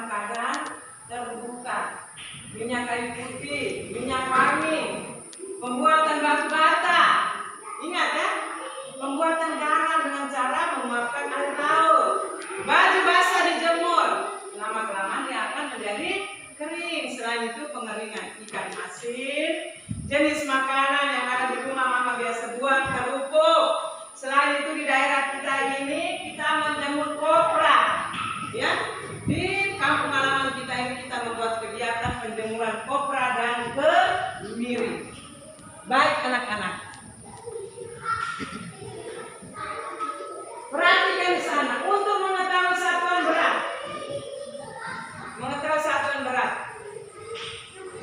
S1: Baik anak-anak, perhatikan di sana untuk mengetahui satuan berat.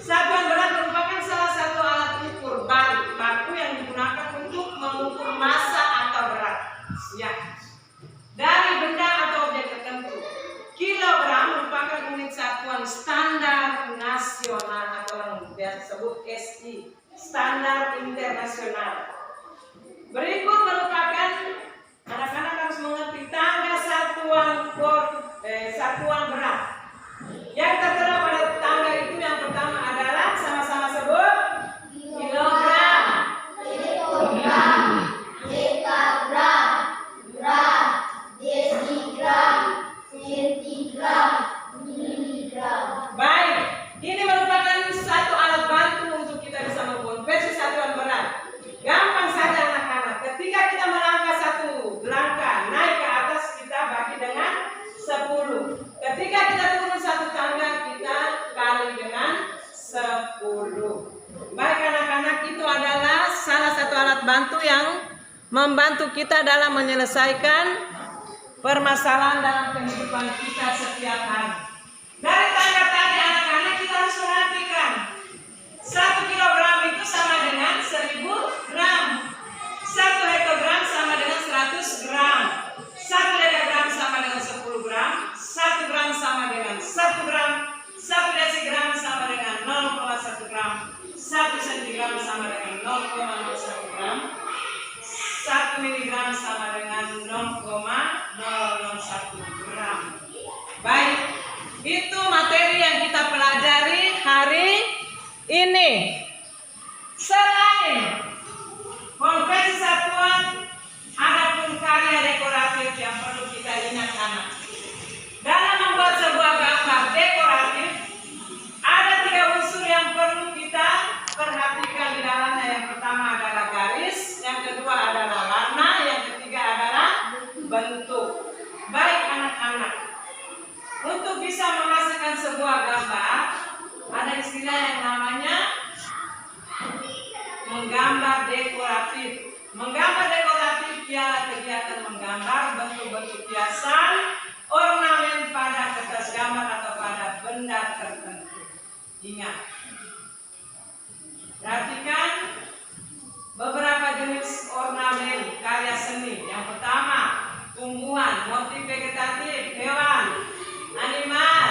S1: Satuan berat merupakan salah satu alat ukur baku yang digunakan untuk mengukur massa atau berat. Ya. Dari benda atau objek tertentu. Kilogram merupakan unit satuan standar nasional atau yang biasa disebut SI, standar internasional. Berikut merupakan anak-anak harus mengerti tangga satuan berat. Yang tertera pada tangga itu yang pertama adalah sama-sama sebut kilogram,
S2: dekagram, gram, desigram, centigram, miligram.
S1: Baik, ini merupakan satu alat bantu untuk kita bisa mengkonversi satuan berat. Gampang saja anak-anak. Ketika kita melangkah satu langkah naik ke atas, kita bagi dengan 10. Ketika kita turun satu tangga, kita kali dengan 10. Baik anak-anak, itu adalah salah satu alat bantu yang membantu kita dalam menyelesaikan permasalahan dalam kehidupan kita setiap hari. Dari tangga tadi anak-anak kita harus perhatikan 1 kilogram itu sama dengan 1000 gram, 1 hektogram sama dengan 100 gram, 1 dekagram sama dengan 10 gram, 1 gram sama dengan 1 gram, 1 desigram sama dengan 0,1 gram, 1 sentigram sama dengan 0,01 gram, 1 miligram sama dengan 0,001 gram. Baik, itu materi yang kita pelajari hari ini. Selain konversi satuan, ada pun karya dekoratif yang perlu kita ingat anak. Dalam membuat sebuah gambar dekoratif, ada 3 unsur yang perlu kita perhatikan di dalamnya. Yang pertama adalah garis, yang kedua adalah warna, yang ketiga adalah bentuk. Baik anak-anak, untuk bisa menghasilkan sebuah gambar, ada istilah yang namanya menggambar dekoratif. Menggambar dekoratif ialah kegiatan menggambar bentuk-bentuk hiasan, ornamen pada kertas gambar atau pada benda tertentu. Ingat, perhatikan beberapa jenis ornamen karya seni. Yang pertama, tumbuhan, motif vegetatif, hewan, animal,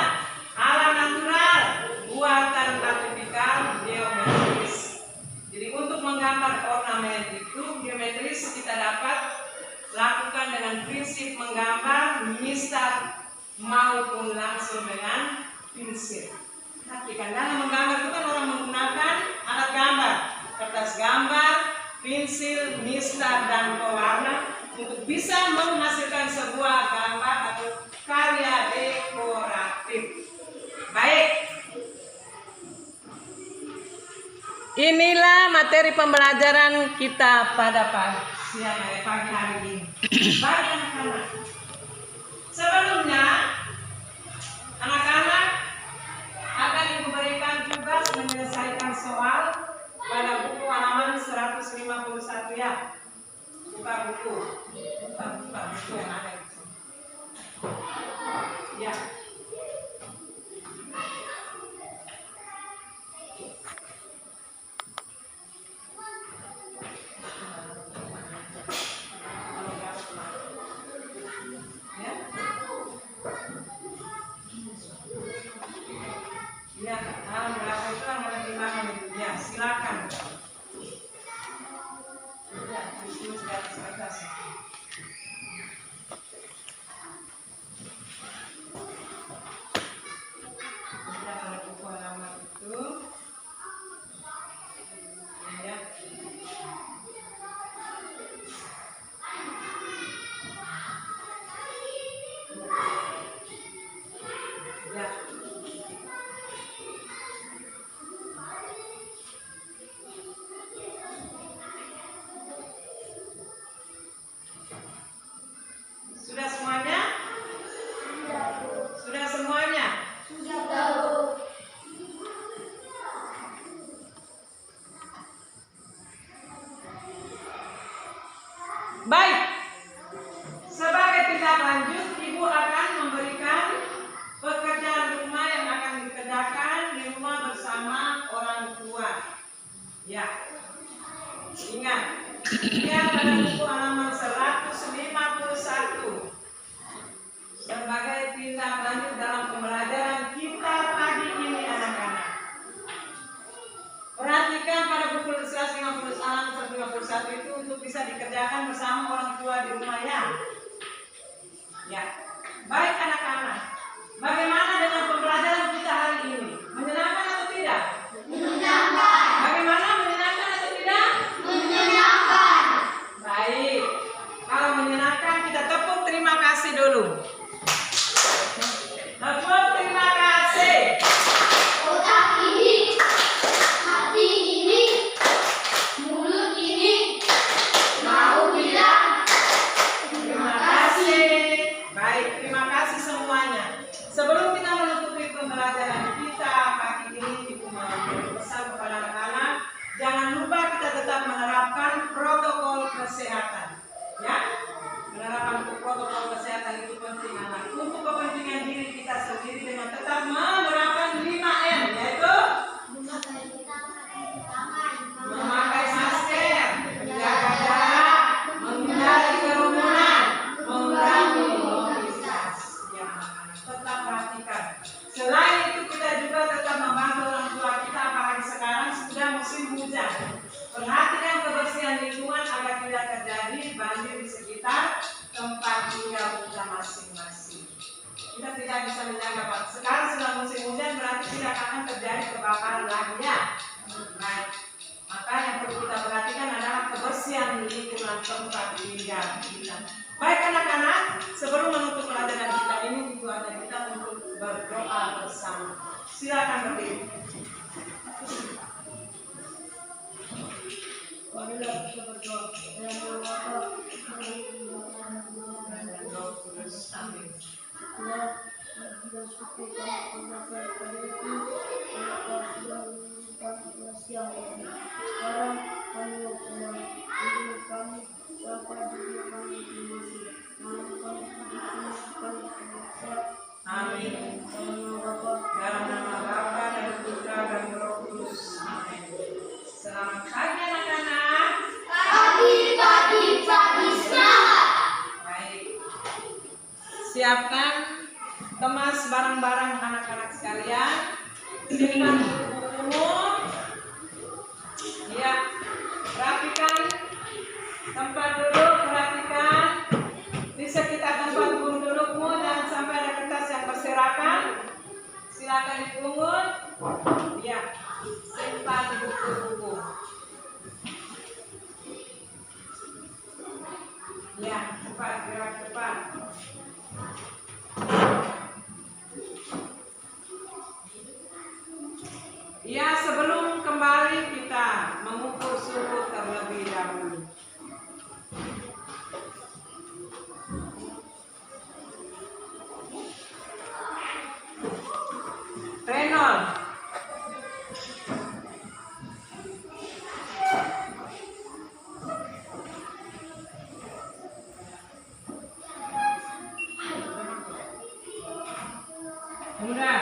S1: alam natural, buatan artifisial, geometris. Jadi untuk menggambar ornamen itu geometris kita dapat lakukan dengan prinsip menggambar mistar maupun langsung dengan pensil. Perhatikan, dalam menggambar itu kan orang menggunakan alat gambar, kertas gambar, pensil, mistar, dan pewarna untuk bisa menghasilkan sebuah gambar atau karya dekoratif. Baik, inilah materi pembelajaran kita pada pagi hari ini. Baik anak-anak, sebelumnya anak-anak akan diberikan tugas menyelesaikan soal pada buku halaman 151 ya. Buka buku yang ada di sini. Ya. Ya, berapa itu ada di mana itu? Ya, silakan. Ya, ditulis di atas kertas. Ya, pada buku halaman itu. Ya. Ya. Ya, baik anak-anak. Bagaimana dengan pembelajaran kita hari ini? Menyenangkan atau tidak? Menyenangkan. Bagaimana, menyenangkan atau tidak? Menyenangkan. Baik. Kalau menyenangkan kita tepuk terima kasih dulu. Tepuk terima kasih.
S2: Otak ini, hati ini, mulut ini mau bilang
S1: Terima kasih. Baik, terima kasih semuanya. Sebelum kita menutupi pembelajaran kita pagi ini, Ibu mau berpesan kepada anak-anak, jangan lupa kita tetap menerapkan protokol kesehatan. Ya, menerapkan protokol kesehatan itu penting anak. Untuk kepentingan diri kita sendiri dengan tetap menerapkan 5M, yaitu memakai masker, menjaga jarak, menghindari kerumunan, mengurangi mobilitas. Ya, tetap perhatikan. Selain itu kita juga tetap membantu orang tua kita, apalagi sekarang sudah musim hujan. Perhatikan kebersihan lingkungan agar tidak terjadi banjir di sekitar tempat tinggal kita masing-masing. Kita tidak bisa menjaga, Pak. Sekarang sudah musim hujan, berarti tidak akan terjadi kebakaran lagi ya. Baik. Maka yang perlu kita perhatikan adalah kebersihan lingkungan tempat tinggal kita. Baik anak-anak, sebelum menutup pelajaran kita ini, itu ada kita untuk berdoa bersama. Silakan berdiri.
S2: Marilah kita berdoa. Dalam nama Bapa,
S1: Amin.
S2: Allah, kita syukur karena pada itu Allah sudah menunjukkan siang ini. Sekarang kami berdoa, diri kami dapat diri kami dimasih. Namun kami dimasukkan ke
S1: Amin.
S2: dalam nama Bapa,
S1: Dalam nama Bapa dan Putra dan Roh Kudus. Amin. Selamat pagi anak-anak.
S2: pagi semangat.
S1: Baik. Siapkan, kemas barang-barang anak-anak sekalian. Simpan buku-bukumu. Ya, rapikan tempat duduk, perhatikan di sekitar tempat dudukmu, jangan sampai ada kertas yang berserakan. Silakan dipungut. Ya, simpan buku-buku. Ya, cepat, gerak cepat. Ya, sebelum kembali kita mengukur suhu terlebih dahulu. Renol. Mudah.